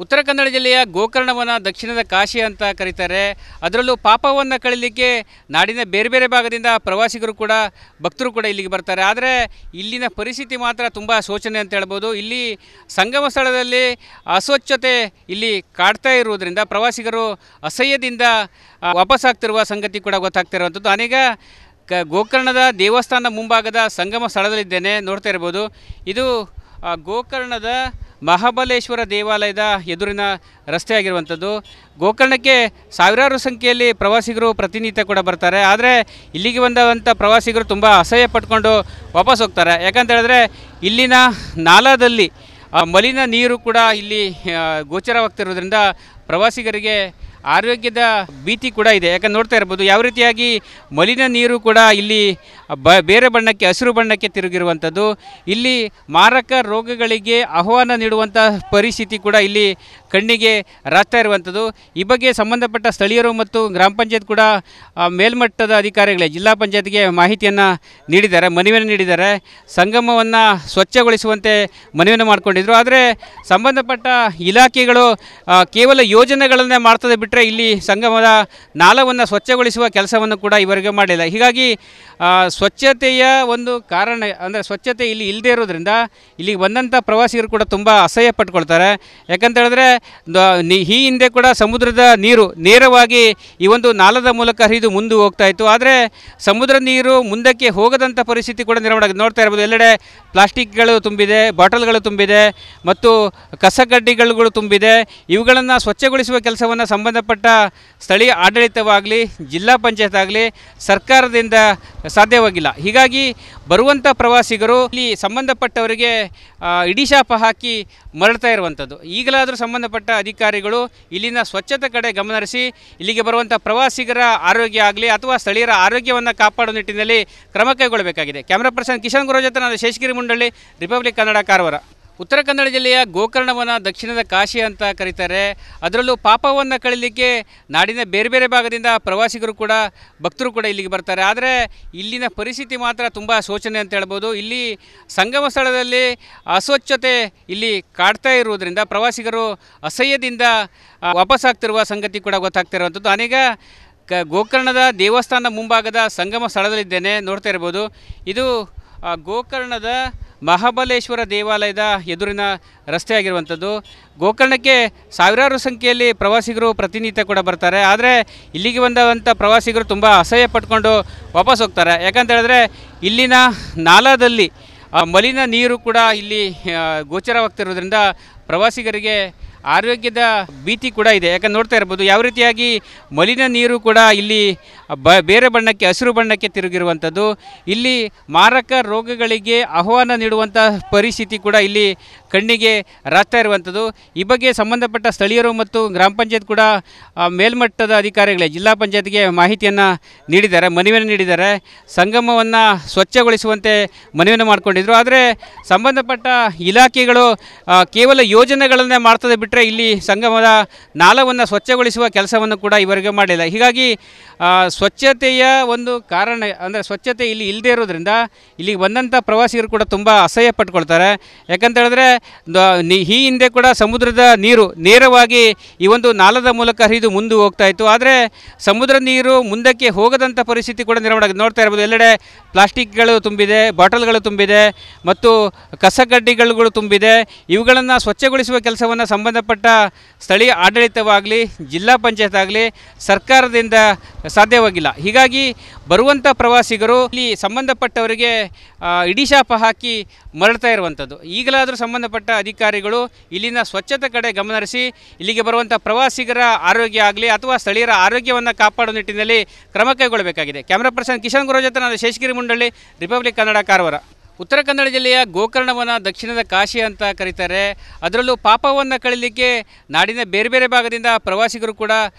ಉತ್ತರ ಕನ್ನಡ ಜಿಲ್ಲೆಯ ಗೋಕರ್ಣವನ್ನು ದಕ್ಷಿಣದ ಕಾಶಿ ಅಂತ ಕರೀತಾರೆ. ಅದರಲ್ಲೂ ಪಾಪವನ್ನು ಕಳೀಲಿಕ್ಕೆ ನಾಡಿನ ಬೇರೆ ಬೇರೆ ಭಾಗದಿಂದ ಪ್ರವಾಸಿಗರು ಕೂಡ ಭಕ್ತರು ಕೂಡ ಇಲ್ಲಿಗೆ ಬರ್ತಾರೆ. ಆದರೆ ಇಲ್ಲಿನ ಪರಿಸ್ಥಿತಿ ಮಾತ್ರ ತುಂಬ ಶೋಚನೆ ಅಂತ ಹೇಳ್ಬೋದು. ಇಲ್ಲಿ ಸಂಗಮ ಸ್ಥಳದಲ್ಲಿ ಅಸ್ವಚ್ಛತೆ ಇಲ್ಲಿ ಕಾಡ್ತಾ ಇರುವುದರಿಂದ ಪ್ರವಾಸಿಗರು ಅಸಹ್ಯದಿಂದ ವಾಪಸ್ಸಾಗ್ತಿರುವ ಸಂಗತಿ ಕೂಡ ಗೊತ್ತಾಗ್ತಿರುವಂಥದ್ದು. ಅನೇಕ ಗೋಕರ್ಣದ ದೇವಸ್ಥಾನ ಮುಂಭಾಗದ ಸಂಗಮ ಸ್ಥಳದಲ್ಲಿದ್ದೇನೆ, ನೋಡ್ತಾ ಇರ್ಬೋದು. ಇದು ಗೋಕರ್ಣದ ಮಹಾಬಲೇಶ್ವರ ದೇವಾಲಯದ ಎದುರಿನ ರಸ್ತೆ ಆಗಿರುವಂಥದ್ದು. ಗೋಕರ್ಣಕ್ಕೆ ಸಾವಿರಾರು ಸಂಖ್ಯೆಯಲ್ಲಿ ಪ್ರವಾಸಿಗರು ಪ್ರತಿನಿತ್ಯ ಕೂಡ ಬರ್ತಾರೆ. ಆದರೆ ಇಲ್ಲಿಗೆ ಬಂದಂಥ ಪ್ರವಾಸಿಗರು ತುಂಬ ಅಸಹ್ಯ ಪಟ್ಕೊಂಡು ವಾಪಸ್ ಹೋಗ್ತಾರೆ. ಯಾಕಂತ ಹೇಳಿದ್ರೆ ಇಲ್ಲಿನ ನಾಲಾದಲ್ಲಿ ಮಲಿನ ನೀರು ಕೂಡ ಇಲ್ಲಿ ಗೋಚರವಾಗ್ತಿರೋದ್ರಿಂದ ಪ್ರವಾಸಿಗರಿಗೆ ಆರೋಗ್ಯದ ಭೀತಿ ಕೂಡ ಇದೆ. ಯಾಕಂದ್ರೆ ನೋಡ್ತಾ ಇರ್ಬೋದು ಯಾವ ರೀತಿಯಾಗಿ ಮಲಿನ ನೀರು ಕೂಡ ಇಲ್ಲಿ ಬೇರೆ ಬಣ್ಣಕ್ಕೆ, ಹಸಿರು ಬಣ್ಣಕ್ಕೆ ತಿರುಗಿರುವಂಥದ್ದು. ಇಲ್ಲಿ ಮಾರಕ ರೋಗಗಳಿಗೆ ಆಹ್ವಾನ ನೀಡುವಂಥ ಪರಿಸ್ಥಿತಿ ಕೂಡ ಇಲ್ಲಿ ಕಣ್ಣಿಗೆ ರಾಗ್ತಾ ಇರುವಂಥದ್ದು. ಈ ಬಗ್ಗೆ ಸಂಬಂಧಪಟ್ಟ ಸ್ಥಳೀಯರು ಮತ್ತು ಗ್ರಾಮ ಪಂಚಾಯತ್ ಕೂಡ ಮೇಲ್ಮಟ್ಟದ ಅಧಿಕಾರಿಗಳೇ ಜಿಲ್ಲಾ ಪಂಚಾಯತ್ಗೆ ಮಾಹಿತಿಯನ್ನು ನೀಡಿದ್ದಾರೆ, ಮನವಿಯನ್ನು ನೀಡಿದ್ದಾರೆ. ಸಂಗಮವನ್ನು ಸ್ವಚ್ಛಗೊಳಿಸುವಂತೆ ಮನವಿಯನ್ನು ಮಾಡಿಕೊಂಡಿದ್ರು. ಆದರೆ ಸಂಬಂಧಪಟ್ಟ ಇಲಾಖೆಗಳು ಕೇವಲ ಯೋಜನೆಗಳನ್ನೇ ಮಾಡ್ತದೆ ಬಿಟ್ಟರೆ ಇಲ್ಲಿ ಸಂಗಮದ ನಾಲವನ್ನು ಸ್ವಚ್ಛಗೊಳಿಸುವ ಕೆಲಸವನ್ನು ಕೂಡ ಇವರಿಗೆ ಮಾಡಿಲ್ಲ. ಹೀಗಾಗಿ ಸ್ವಚ್ಛತೆಯ ಒಂದು ಕಾರಣ ಅಂದರೆ ಸ್ವಚ್ಛತೆ ಇಲ್ಲಿ ಇಲ್ಲದೇ ಇರೋದ್ರಿಂದ ಇಲ್ಲಿಗೆ ಬಂದಂಥ ಪ್ರವಾಸಿಗರು ಕೂಡ ತುಂಬ ಅಸಹ್ಯ ಪಟ್ಕೊಳ್ತಾರೆ. ಯಾಕಂತ ಹೇಳಿದ್ರೆ ಈ ಹಿಂದೆ ಕೂಡ ಸಮುದ್ರದ ನೀರು ನೇರವಾಗಿ ಈ ಒಂದು ನಾಲದ ಮೂಲಕ ಹರಿದು ಮುಂದೆ ಹೋಗ್ತಾ ಇತ್ತು. ಆದರೆ ಸಮುದ್ರ ನೀರು ಮುಂದಕ್ಕೆ ಹೋಗದಂಥ ಪರಿಸ್ಥಿತಿ ಕೂಡ ನಿರ್ಮಾಣ ಆಗಿದೆ. ನೋಡ್ತಾ ಇರ್ಬೋದು, ಎಲ್ಲೆಡೆ ಪ್ಲಾಸ್ಟಿಕ್ಗಳು ತುಂಬಿದೆ, ಬಾಟಲ್ಗಳು ತುಂಬಿದೆ ಮತ್ತು ಕಸಗಡ್ಡಿಗಳು ತುಂಬಿದೆ. ಇವುಗಳನ್ನು ಸ್ವಚ್ಛಗೊಳಿಸುವ ಕೆಲಸವನ್ನು ಸಂಬಂಧಪಟ್ಟ ಸ್ಥಳೀಯ ಆಡಳಿತವಾಗಲಿ, ಜಿಲ್ಲಾ ಪಂಚಾಯತ್ ಆಗಲಿ ಸರ್ಕಾರದಿಂದ ಸಾಧ್ಯವಾಗಿಲ್ಲ. ಹೀಗಾಗಿ ಬರುವಂಥ ಪ್ರವಾಸಿಗರು ಇಲ್ಲಿ ಸಂಬಂಧಪಟ್ಟವರಿಗೆ ಇಡಿಶಾಪ ಹಾಕಿ ಮರಳ್ತಾ ಇರುವಂಥದ್ದು. ಈಗಲಾದರೂ ಸಂಬಂಧಪಟ್ಟ ಅಧಿಕಾರಿಗಳು ಇಲ್ಲಿನ ಸ್ವಚ್ಛತೆ ಕಡೆ ಗಮನಹರಿಸಿ ಇಲ್ಲಿಗೆ ಬರುವಂಥ ಪ್ರವಾಸಿಗರ ಆರೋಗ್ಯ ಆಗಲಿ ಅಥವಾ ಸ್ಥಳೀಯರ ಆರೋಗ್ಯವನ್ನು ಕಾಪಾಡುವ ನಿಟ್ಟಿನಲ್ಲಿ ಕ್ರಮ ಕೈಗೊಳ್ಳಬೇಕಾಗಿದೆ. ಕ್ಯಾಮ್ರಾ ಪರ್ಸನ್ ಕಿಶನ್ ಗುರು ಜೊತೆ ನಾನು ಶೇಷಗಿರಿ ಮುಂಡಳ್ಳಿ, ರಿಪಬ್ಲಿಕ್ ಕನ್ನಡ, ಕಾರವಾರ. ಉತ್ತರ ಕನ್ನಡ ಜಿಲ್ಲೆಯ ಗೋಕರ್ಣವನ್ನು ದಕ್ಷಿಣದ ಕಾಶಿ ಅಂತ ಕರೀತಾರೆ. ಅದರಲ್ಲೂ ಪಾಪವನ್ನು ಕಳೀಲಿಕ್ಕೆ ನಾಡಿನ ಬೇರೆ ಬೇರೆ ಭಾಗದಿಂದ ಪ್ರವಾಸಿಗರು ಕೂಡ ಭಕ್ತರು ಕೂಡ ಇಲ್ಲಿಗೆ ಬರ್ತಾರೆ. ಆದರೆ ಇಲ್ಲಿನ ಪರಿಸ್ಥಿತಿ ಮಾತ್ರ ತುಂಬ ಶೋಚನೆ ಅಂತ ಹೇಳ್ಬೋದು. ಇಲ್ಲಿ ಸಂಗಮ ಸ್ಥಳದಲ್ಲಿ ಅಸ್ವಚ್ಛತೆ ಇಲ್ಲಿ ಕಾಡ್ತಾ ಇರುವುದರಿಂದ ಪ್ರವಾಸಿಗರು ಅಸಹ್ಯದಿಂದ ವಾಪಸ್ಸಾಗ್ತಿರುವ ಸಂಗತಿ ಕೂಡ ಗೊತ್ತಾಗ್ತಿರುವಂಥದ್ದು. ಅನೇಕ ಗೋಕರ್ಣದ ದೇವಸ್ಥಾನ ಮುಂಭಾಗದ ಸಂಗಮ ಸ್ಥಳದಲ್ಲಿದ್ದೇನೆ, ನೋಡ್ತಾ ಇರ್ಬೋದು. ಇದು ಗೋಕರ್ಣದ ಮಹಾಬಲೇಶ್ವರ ದೇವಾಲಯದ ಎದುರಿನ ರಸ್ತೆ ಆಗಿರುವಂಥದ್ದು. ಗೋಕರ್ಣಕ್ಕೆ ಸಾವಿರಾರು ಸಂಖ್ಯೆಯಲ್ಲಿ ಪ್ರವಾಸಿಗರು ಪ್ರತಿನಿತ್ಯ ಕೂಡ ಬರ್ತಾರೆ. ಆದರೆ ಇಲ್ಲಿಗೆ ಬಂದಂಥ ಪ್ರವಾಸಿಗರು ತುಂಬ ಅಸಹ್ಯ ಪಟ್ಕೊಂಡು ವಾಪಸ್ ಹೋಗ್ತಾರೆ. ಯಾಕಂತ ಹೇಳಿದ್ರೆ ಇಲ್ಲಿನ ನಾಲಾದಲ್ಲಿ ಮಲಿನ ನೀರು ಕೂಡ ಇಲ್ಲಿ ಗೋಚರವಾಗ್ತಿರೋದ್ರಿಂದ ಪ್ರವಾಸಿಗರಿಗೆ ಆರೋಗ್ಯದ ಭೀತಿ ಕೂಡ ಇದೆ. ಯಾಕಂದ್ರೆ ನೋಡ್ತಾ ಇರ್ಬೋದು ಯಾವ ರೀತಿಯಾಗಿ ಮಲಿನ ನೀರು ಕೂಡ ಇಲ್ಲಿ ಬೇರೆ ಬಣ್ಣಕ್ಕೆ, ಹಸಿರು ಬಣ್ಣಕ್ಕೆ ತಿರುಗಿರುವಂಥದ್ದು. ಇಲ್ಲಿ ಮಾರಕ ರೋಗಗಳಿಗೆ ಆಹ್ವಾನ ನೀಡುವಂಥ ಪರಿಸ್ಥಿತಿ ಕೂಡ ಇಲ್ಲಿ ಕಣ್ಣಿಗೆ ರಾಗ್ತಾ ಇರುವಂಥದ್ದು. ಈ ಬಗ್ಗೆ ಸಂಬಂಧಪಟ್ಟ ಸ್ಥಳೀಯರು ಮತ್ತು ಗ್ರಾಮ ಪಂಚಾಯತ್ ಕೂಡ ಮೇಲ್ಮಟ್ಟದ ಅಧಿಕಾರಿಗಳೇ ಜಿಲ್ಲಾ ಪಂಚಾಯತ್ಗೆ ಮಾಹಿತಿಯನ್ನು ನೀಡಿದ್ದಾರೆ, ಮನವಿಯನ್ನು ನೀಡಿದ್ದಾರೆ. ಸಂಗಮವನ್ನು ಸ್ವಚ್ಛಗೊಳಿಸುವಂತೆ ಮನವಿಯನ್ನು ಮಾಡಿಕೊಂಡಿದ್ರು. ಆದರೆ ಸಂಬಂಧಪಟ್ಟ ಇಲಾಖೆಗಳು ಕೇವಲ ಯೋಜನೆಗಳನ್ನೇ ಮಾಡ್ತದೆ ಬಿಟ್ಟರೆ ಇಲ್ಲಿ ಸಂಗಮದ ನಾಲವನ್ನು ಸ್ವಚ್ಛಗೊಳಿಸುವ ಕೆಲಸವನ್ನು ಕೂಡ ಇವರಿಗೆ ಮಾಡಿಲ್ಲ. ಹೀಗಾಗಿ ಸ್ವಚ್ಛತೆಯ ಒಂದು ಕಾರಣ ಅಂದರೆ ಸ್ವಚ್ಛತೆ ಇಲ್ಲಿ ಇಲ್ಲದೇ ಇರೋದ್ರಿಂದ ಇಲ್ಲಿಗೆ ಬಂದಂಥ ಪ್ರವಾಸಿಗರು ಕೂಡ ತುಂಬ ಅಸಹ್ಯ ಪಟ್ಕೊಳ್ತಾರೆ. ಯಾಕಂತ ಹೇಳಿದ್ರೆ ಈ ಹಿಂದೆ ಕೂಡ ಸಮುದ್ರದ ನೀರು ನೇರವಾಗಿ ಈ ಒಂದು ನಾಲದ ಮೂಲಕ ಹರಿದು ಮುಂದೆ ಹೋಗ್ತಾ ಇತ್ತು. ಆದರೆ ಸಮುದ್ರ ನೀರು ಮುಂದಕ್ಕೆ ಹೋಗದಂಥ ಪರಿಸ್ಥಿತಿ ಕೂಡ ನಿರ್ಮಾಣ ಆಗಿದೆ. ನೋಡ್ತಾ ಇರ್ಬೋದು, ಎಲ್ಲೆಡೆ ಪ್ಲಾಸ್ಟಿಕ್ಗಳು ತುಂಬಿದೆ, ಬಾಟಲ್ಗಳು ತುಂಬಿದೆ ಮತ್ತು ಕಸಗಡ್ಡಿಗಳು ತುಂಬಿದೆ. ಇವುಗಳನ್ನು ಸ್ವಚ್ಛಗೊಳಿಸುವ ಕೆಲಸವನ್ನು ಸಂಬಂಧಪಟ್ಟ ಸ್ಥಳೀಯ ಆಡಳಿತವಾಗಲಿ, ಜಿಲ್ಲಾ ಪಂಚಾಯತ್ ಆಗಲಿ ಸರ್ಕಾರದಿಂದ ಸಾಧ್ಯವಾಗಿಲ್ಲ. ಹೀಗಾಗಿ ಬರುವಂಥ ಪ್ರವಾಸಿಗರು ಇಲ್ಲಿ ಸಂಬಂಧಪಟ್ಟವರಿಗೆ ಇಡಿಶಾಪ ಹಾಕಿ ಮರಳ್ತಾ ಇರುವಂಥದ್ದು. ಈಗಲಾದರೂ ಸಂಬಂಧಪಟ್ಟ ಅಧಿಕಾರಿಗಳು ಇಲ್ಲಿನ ಸ್ವಚ್ಛತೆ ಕಡೆ ಗಮನಹರಿಸಿ ಇಲ್ಲಿಗೆ ಬರುವಂಥ ಪ್ರವಾಸಿಗರ ಆರೋಗ್ಯ ಆಗಲಿ ಅಥವಾ ಸ್ಥಳೀಯರ ಆರೋಗ್ಯವನ್ನು ಕಾಪಾಡುವ ನಿಟ್ಟಿನಲ್ಲಿ ಕ್ರಮ ಕೈಗೊಳ್ಳಬೇಕಾಗಿದೆ. ಕ್ಯಾಮ್ರಾ ಪರ್ಸನ್ ಕಿಶನ್ ಗುರು ಜೊತೆ ನಾನು ಶೇಷಗಿರಿ ಮುಂಡಳ್ಳಿ, ರಿಪಬ್ಲಿಕ್ ಕನ್ನಡ, ಕಾರವಾರ. ಉತ್ತರ ಕನ್ನಡ ಜಿಲ್ಲೆಯ ಗೋಕರ್ಣವನ್ನು ದಕ್ಷಿಣದ ಕಾಶಿ ಅಂತ ಕರೀತಾರೆ. ಅದರಲ್ಲೂ ಪಾಪವನ್ನು ಕಳೀಲಿಕ್ಕೆ ನಾಡಿನ ಬೇರೆ ಬೇರೆ ಭಾಗದಿಂದ ಪ್ರವಾಸಿಗರು ಕೂಡ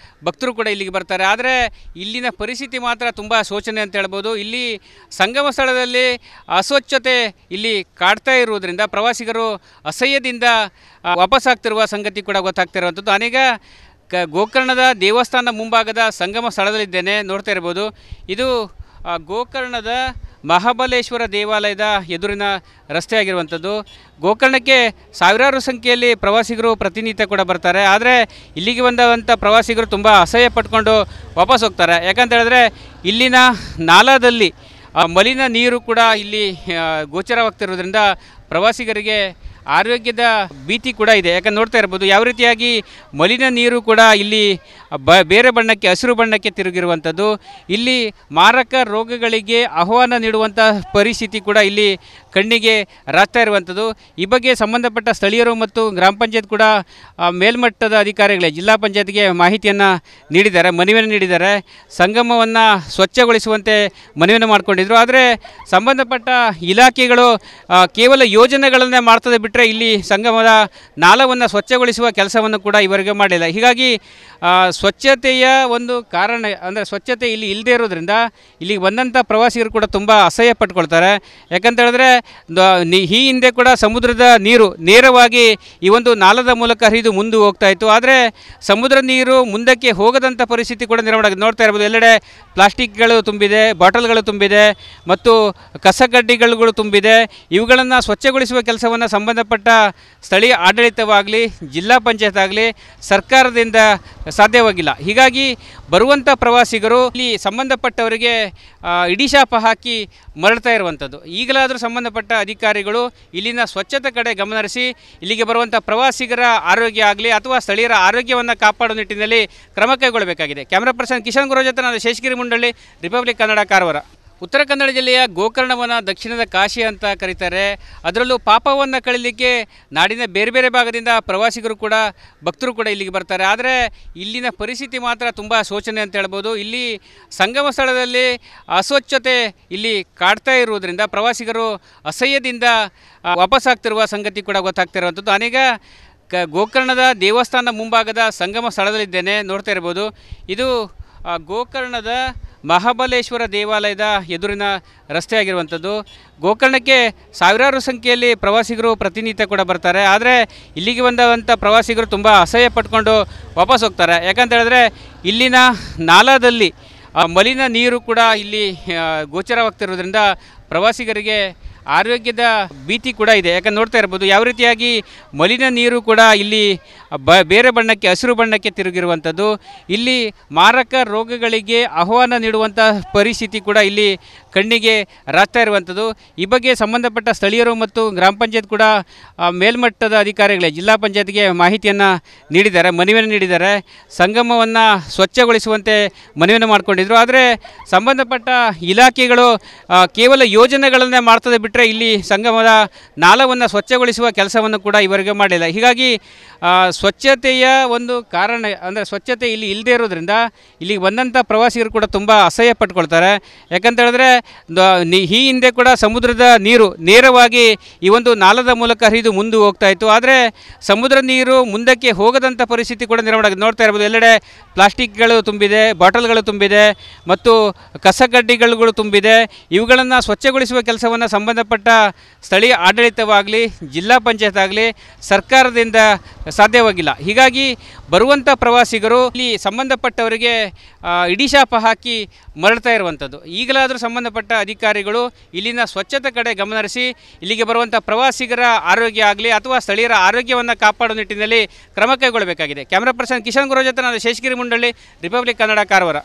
ಭಕ್ತರು ಕೂಡ ಇಲ್ಲಿಗೆ ಬರ್ತಾರೆ. ಆದರೆ ಇಲ್ಲಿನ ಪರಿಸ್ಥಿತಿ ಮಾತ್ರ ತುಂಬ ಶೋಚನೆ ಅಂತ ಹೇಳ್ಬೋದು. ಇಲ್ಲಿ ಸಂಗಮ ಸ್ಥಳದಲ್ಲಿ ಅಸ್ವಚ್ಛತೆ ಇಲ್ಲಿ ಕಾಡ್ತಾ ಇರುವುದರಿಂದ ಪ್ರವಾಸಿಗರು ಅಸಹ್ಯದಿಂದ ವಾಪಸ್ಸಾಗ್ತಿರುವ ಸಂಗತಿ ಕೂಡ ಗೊತ್ತಾಗ್ತಿರುವಂಥದ್ದು. ಅನೇಕ ಗೋಕರ್ಣದ ದೇವಸ್ಥಾನ ಮುಂಭಾಗದ ಸಂಗಮ ಸ್ಥಳದಲ್ಲಿದ್ದೇನೆ, ನೋಡ್ತಾ ಇರ್ಬೋದು. ಇದು ಗೋಕರ್ಣದ ಮಹಾಬಲೇಶ್ವರ ದೇವಾಲಯದ ಎದುರಿನ ರಸ್ತೆ ಆಗಿರುವಂಥದ್ದು. ಗೋಕರ್ಣಕ್ಕೆ ಸಾವಿರಾರು ಸಂಖ್ಯೆಯಲ್ಲಿ ಪ್ರವಾಸಿಗರು ಪ್ರತಿನಿತ್ಯ ಕೂಡ ಬರ್ತಾರೆ. ಆದರೆ ಇಲ್ಲಿಗೆ ಬಂದಂಥ ಪ್ರವಾಸಿಗರು ತುಂಬ ಅಸಹ್ಯ ಪಟ್ಕೊಂಡು ವಾಪಸ್ ಹೋಗ್ತಾರೆ. ಯಾಕಂತ ಹೇಳಿದ್ರೆ ಇಲ್ಲಿನ ನಾಲಾದಲ್ಲಿ ಮಲಿನ ನೀರು ಕೂಡ ಇಲ್ಲಿ ಗೋಚರವಾಗ್ತಿರೋದ್ರಿಂದ ಪ್ರವಾಸಿಗರಿಗೆ ಆರೋಗ್ಯದ ಭೀತಿ ಕೂಡ ಇದೆ. ಯಾಕಂದ್ರೆ ನೋಡ್ತಾ ಇರ್ಬೋದು ಯಾವ ರೀತಿಯಾಗಿ ಮಲಿನ ನೀರು ಕೂಡ ಇಲ್ಲಿ ಬೇರೆ ಬಣ್ಣಕ್ಕೆ, ಹಸಿರು ಬಣ್ಣಕ್ಕೆ ತಿರುಗಿರುವಂಥದ್ದು. ಇಲ್ಲಿ ಮಾರಕ ರೋಗಗಳಿಗೆ ಆಹ್ವಾನ ನೀಡುವಂಥ ಪರಿಸ್ಥಿತಿ ಕೂಡ ಇಲ್ಲಿ ಕಣ್ಣಿಗೆ ರಾಗ್ತಾ ಇರುವಂಥದ್ದು. ಈ ಬಗ್ಗೆ ಸಂಬಂಧಪಟ್ಟ ಸ್ಥಳೀಯರು ಮತ್ತು ಗ್ರಾಮ ಪಂಚಾಯತ್ ಕೂಡ ಮೇಲ್ಮಟ್ಟದ ಅಧಿಕಾರಿಗಳೇ ಜಿಲ್ಲಾ ಪಂಚಾಯತ್ಗೆ ಮಾಹಿತಿಯನ್ನು ನೀಡಿದ್ದಾರೆ, ಮನವಿಯನ್ನು ನೀಡಿದ್ದಾರೆ. ಸಂಗಮವನ್ನು ಸ್ವಚ್ಛಗೊಳಿಸುವಂತೆ ಮನವಿಯನ್ನು ಮಾಡಿಕೊಂಡಿದ್ರು. ಆದರೆ ಸಂಬಂಧಪಟ್ಟ ಇಲಾಖೆಗಳು ಕೇವಲ ಯೋಜನೆಗಳನ್ನೇ ಮಾಡ್ತದೆ ಬಿಟ್ಟರೆ ಇಲ್ಲಿ ಸಂಗಮದ ನಾಲವನ್ನು ಸ್ವಚ್ಛಗೊಳಿಸುವ ಕೆಲಸವನ್ನು ಕೂಡ ಇವರಿಗೆ ಮಾಡಿಲ್ಲ. ಹೀಗಾಗಿ ಸ್ವಚ್ಛತೆಯ ಒಂದು ಕಾರಣ ಅಂದರೆ ಸ್ವಚ್ಛತೆ ಇಲ್ಲಿ ಇಲ್ಲದೇ ಇರೋದ್ರಿಂದ ಇಲ್ಲಿಗೆ ಬಂದಂಥ ಪ್ರವಾಸಿಗರು ಕೂಡ ತುಂಬ ಅಸಹ್ಯ ಪಟ್ಕೊಳ್ತಾರೆ. ಯಾಕಂತ ಹೇಳಿದ್ರೆ ಈ ಹಿಂದೆ ಕೂಡ ಸಮುದ್ರದ ನೀರು ನೇರವಾಗಿ ಈ ಒಂದು ನಾಲದ ಮೂಲಕ ಹರಿದು ಮುಂದೆ ಹೋಗ್ತಾ ಇತ್ತು. ಆದರೆ ಸಮುದ್ರ ನೀರು ಮುಂದಕ್ಕೆ ಹೋಗದಂಥ ಪರಿಸ್ಥಿತಿ ಕೂಡ ನಿರ್ಮಾಣ ಆಗಿದೆ. ನೋಡ್ತಾ ಇರ್ಬೋದು ಎಲ್ಲೆಡೆ ಪ್ಲಾಸ್ಟಿಕ್ಗಳು ತುಂಬಿದೆ, ಬಾಟಲ್ಗಳು ತುಂಬಿದೆ ಮತ್ತು ಕಸಗಡ್ಡಿಗಳು ತುಂಬಿದೆ. ಇವುಗಳನ್ನು ಸ್ವಚ್ಛಗೊಳಿಸುವ ಕೆಲಸವನ್ನು ಸಂಬಂಧಪಟ್ಟ ಸ್ಥಳೀಯ ಆಡಳಿತವಾಗಲಿ, ಜಿಲ್ಲಾ ಪಂಚಾಯತ್ ಆಗಲಿ ಸರ್ಕಾರದಿಂದ ಸಾಧ್ಯವಾಗಿಲ್ಲ. ಹೀಗಾಗಿ ಬರುವಂಥ ಪ್ರವಾಸಿಗರು ಇಲ್ಲಿ ಸಂಬಂಧಪಟ್ಟವರಿಗೆ ಇಡಿಶಾಪ ಹಾಕಿ ಮರಳ್ತಾ ಇರುವಂಥದ್ದು. ಈಗಲಾದರೂ ಸಂಬಂಧಪಟ್ಟ ಅಧಿಕಾರಿಗಳು ಇಲ್ಲಿನ ಸ್ವಚ್ಛತೆ ಕಡೆ ಗಮನಹರಿಸಿ ಇಲ್ಲಿಗೆ ಬರುವಂಥ ಪ್ರವಾಸಿಗರ ಆರೋಗ್ಯ ಆಗಲಿ ಅಥವಾ ಸ್ಥಳೀಯರ ಆರೋಗ್ಯವನ್ನು ಕಾಪಾಡುವ ನಿಟ್ಟಿನಲ್ಲಿ ಕ್ರಮ ಕೈಗೊಳ್ಳಬೇಕಾಗಿದೆ. ಕ್ಯಾಮ್ರಾ ಪರ್ಸನ್ ಕಿಶನ್ ಗುರು ಜೊತೆ ನಾನು ಶೇಷಗಿರಿ ಮುಂಡಳ್ಳಿ, ರಿಪಬ್ಲಿಕ್ ಕನ್ನಡ, ಕಾರವಾರ. ಉತ್ತರ ಕನ್ನಡ ಜಿಲ್ಲೆಯ ಗೋಕರ್ಣವನ್ನು ದಕ್ಷಿಣದ ಕಾಶಿ ಅಂತ ಕರೀತಾರೆ. ಅದರಲ್ಲೂ ಪಾಪವನ್ನು ಕಳೀಲಿಕ್ಕೆ ನಾಡಿನ ಬೇರೆ ಬೇರೆ ಭಾಗದಿಂದ ಪ್ರವಾಸಿಗರು ಕೂಡ, ಭಕ್ತರು ಕೂಡ ಇಲ್ಲಿಗೆ ಬರ್ತಾರೆ. ಆದರೆ ಇಲ್ಲಿನ ಪರಿಸ್ಥಿತಿ ಮಾತ್ರ ತುಂಬ ಶೋಚನೆ ಅಂತ ಹೇಳ್ಬೋದು. ಇಲ್ಲಿ ಸಂಗಮ ಸ್ಥಳದಲ್ಲಿ ಅಸ್ವಚ್ಛತೆ ಇಲ್ಲಿ ಕಾಡ್ತಾ ಇರುವುದರಿಂದ ಪ್ರವಾಸಿಗರು ಅಸಹ್ಯದಿಂದ ವಾಪಸ್ಸಾಗ್ತಿರುವ ಸಂಗತಿ ಕೂಡ ಗೊತ್ತಾಗ್ತಿರುವಂಥದ್ದು. ಅನೇಕ ಗೋಕರ್ಣದ ದೇವಸ್ಥಾನ ಮುಂಭಾಗದ ಸಂಗಮ ಸ್ಥಳದಲ್ಲಿದ್ದೇನೆ. ನೋಡ್ತಾ ಇರ್ಬೋದು ಇದು ಗೋಕರ್ಣದ ಮಹಾಬಲೇಶ್ವರ ದೇವಾಲಯದ ಎದುರಿನ ರಸ್ತೆ ಆಗಿರುವಂಥದ್ದು. ಗೋಕರ್ಣಕ್ಕೆ ಸಾವಿರಾರು ಸಂಖ್ಯೆಯಲ್ಲಿ ಪ್ರವಾಸಿಗರು ಪ್ರತಿನಿತ್ಯ ಕೂಡ ಬರ್ತಾರೆ. ಆದರೆ ಇಲ್ಲಿಗೆ ಬಂದಂಥ ಪ್ರವಾಸಿಗರು ತುಂಬ ಅಸಹ್ಯ ಪಟ್ಕೊಂಡು ವಾಪಸ್ ಹೋಗ್ತಾರೆ. ಯಾಕಂತ ಹೇಳಿದ್ರೆ ಇಲ್ಲಿನ ನಾಲಾದಲ್ಲಿ ಮಲಿನ ನೀರು ಕೂಡ ಇಲ್ಲಿ ಗೋಚರವಾಗ್ತಿರೋದ್ರಿಂದ ಪ್ರವಾಸಿಗರಿಗೆ ಆರೋಗ್ಯದ ಭೀತಿ ಕೂಡ ಇದೆ. ಯಾಕಂದ್ರೆ ನೋಡ್ತಾ ಇರ್ಬೋದು ಯಾವ ರೀತಿಯಾಗಿ ಮಲಿನ ನೀರು ಕೂಡ ಇಲ್ಲಿ ಬೇರೆ ಬಣ್ಣಕ್ಕೆ, ಹಸಿರು ಬಣ್ಣಕ್ಕೆ ತಿರುಗಿರುವಂಥದ್ದು. ಇಲ್ಲಿ ಮಾರಕ ರೋಗಗಳಿಗೆ ಆಹ್ವಾನ ನೀಡುವಂಥ ಪರಿಸ್ಥಿತಿ ಕೂಡ ಇಲ್ಲಿ ಕಣ್ಣಿಗೆ ರಾಗ್ತಾ ಇರುವಂಥದ್ದು. ಈ ಬಗ್ಗೆ ಸಂಬಂಧಪಟ್ಟ ಸ್ಥಳೀಯರು ಮತ್ತು ಗ್ರಾಮ ಪಂಚಾಯತ್ ಕೂಡ ಮೇಲ್ಮಟ್ಟದ ಅಧಿಕಾರಿಗಳೇ ಜಿಲ್ಲಾ ಪಂಚಾಯತ್ಗೆ ಮಾಹಿತಿಯನ್ನು ನೀಡಿದ್ದಾರೆ, ಮನವಿಯನ್ನು ನೀಡಿದ್ದಾರೆ. ಸಂಗಮವನ್ನು ಸ್ವಚ್ಛಗೊಳಿಸುವಂತೆ ಮನವಿಯನ್ನು ಮಾಡಿಕೊಂಡಿದ್ರು. ಆದರೆ ಸಂಬಂಧಪಟ್ಟ ಇಲಾಖೆಗಳು ಕೇವಲ ಯೋಜನೆಗಳನ್ನೇ ಮಾಡ್ತದೆ ಬಿಟ್ಟರೆ ಇಲ್ಲಿ ಸಂಗಮದ ನಾಲವನ್ನು ಸ್ವಚ್ಛಗೊಳಿಸುವ ಕೆಲಸವನ್ನು ಕೂಡ ಇವರಿಗೆ ಮಾಡಿಲ್ಲ. ಹೀಗಾಗಿ ಸ್ವಚ್ಛತೆಯ ಒಂದು ಕಾರಣ ಅಂದರೆ ಸ್ವಚ್ಛತೆ ಇಲ್ಲಿ ಇಲ್ಲದೇ ಇರೋದ್ರಿಂದ ಇಲ್ಲಿಗೆ ಬಂದಂಥ ಪ್ರವಾಸಿಗರು ಕೂಡ ತುಂಬ ಅಸಹ್ಯ ಪಟ್ಕೊಳ್ತಾರೆ. ಯಾಕಂತ ಹೇಳಿದ್ರೆ ಈ ಹಿಂದೆ ಕೂಡ ಸಮುದ್ರದ ನೀರು ನೇರವಾಗಿ ಈ ಒಂದು ನಾಲದ ಮೂಲಕ ಹರಿದು ಮುಂದೆ ಹೋಗ್ತಾ ಇತ್ತು. ಆದರೆ ಸಮುದ್ರ ನೀರು ಮುಂದಕ್ಕೆ ಹೋಗದಂಥ ಪರಿಸ್ಥಿತಿ ಕೂಡ ನಿರ್ಮಾಣ ಆಗಿದೆ. ನೋಡ್ತಾ ಇರ್ಬೋದು ಎಲ್ಲೆಡೆ ಪ್ಲಾಸ್ಟಿಕ್ಗಳು ತುಂಬಿದೆ, ಬಾಟಲ್ಗಳು ತುಂಬಿದೆ ಮತ್ತು ಕಸಗಡ್ಡಿಗಳು ತುಂಬಿದೆ. ಇವುಗಳನ್ನು ಸ್ವಚ್ಛಗೊಳಿಸುವ ಕೆಲಸವನ್ನು ಸಂಬಂಧಪಟ್ಟ ಸ್ಥಳೀಯ ಆಡಳಿತವಾಗಲಿ, ಜಿಲ್ಲಾ ಪಂಚಾಯತ್ ಆಗಲಿ ಸರ್ಕಾರದಿಂದ ಸಾಧ್ಯವಾಗಿಲ್ಲ. ಹೀಗಾಗಿ ಬರುವಂಥ ಪ್ರವಾಸಿಗರು ಇಲ್ಲಿ ಸಂಬಂಧಪಟ್ಟವರಿಗೆ ಇಡಿಶಾಪ ಹಾಕಿ ಮರಳ್ತಾ ಇರುವಂಥದ್ದು. ಈಗಲಾದರೂ ಸಂಬಂಧಪಟ್ಟ ಅಧಿಕಾರಿಗಳು ಇಲ್ಲಿನ ಸ್ವಚ್ಛತೆ ಕಡೆ ಗಮನಹರಿಸಿ ಇಲ್ಲಿಗೆ ಬರುವಂಥ ಪ್ರವಾಸಿಗರ ಆರೋಗ್ಯ ಆಗಲಿ ಅಥವಾ ಸ್ಥಳೀಯರ ಆರೋಗ್ಯವನ್ನು ಕಾಪಾಡುವ ನಿಟ್ಟಿನಲ್ಲಿ ಕ್ರಮ ಕೈಗೊಳ್ಳಬೇಕಾಗಿದೆ. ಕ್ಯಾಮ್ರಾ ಪರ್ಸನ್ ಕಿಶನ್ ಗುರು ಜೊತೆ ನಾನು ಶೇಷಗಿರಿ ಮುಂಡಳ್ಳಿ, ರಿಪಬ್ಲಿಕ್ ಕನ್ನಡ, ಕಾರವಾರ.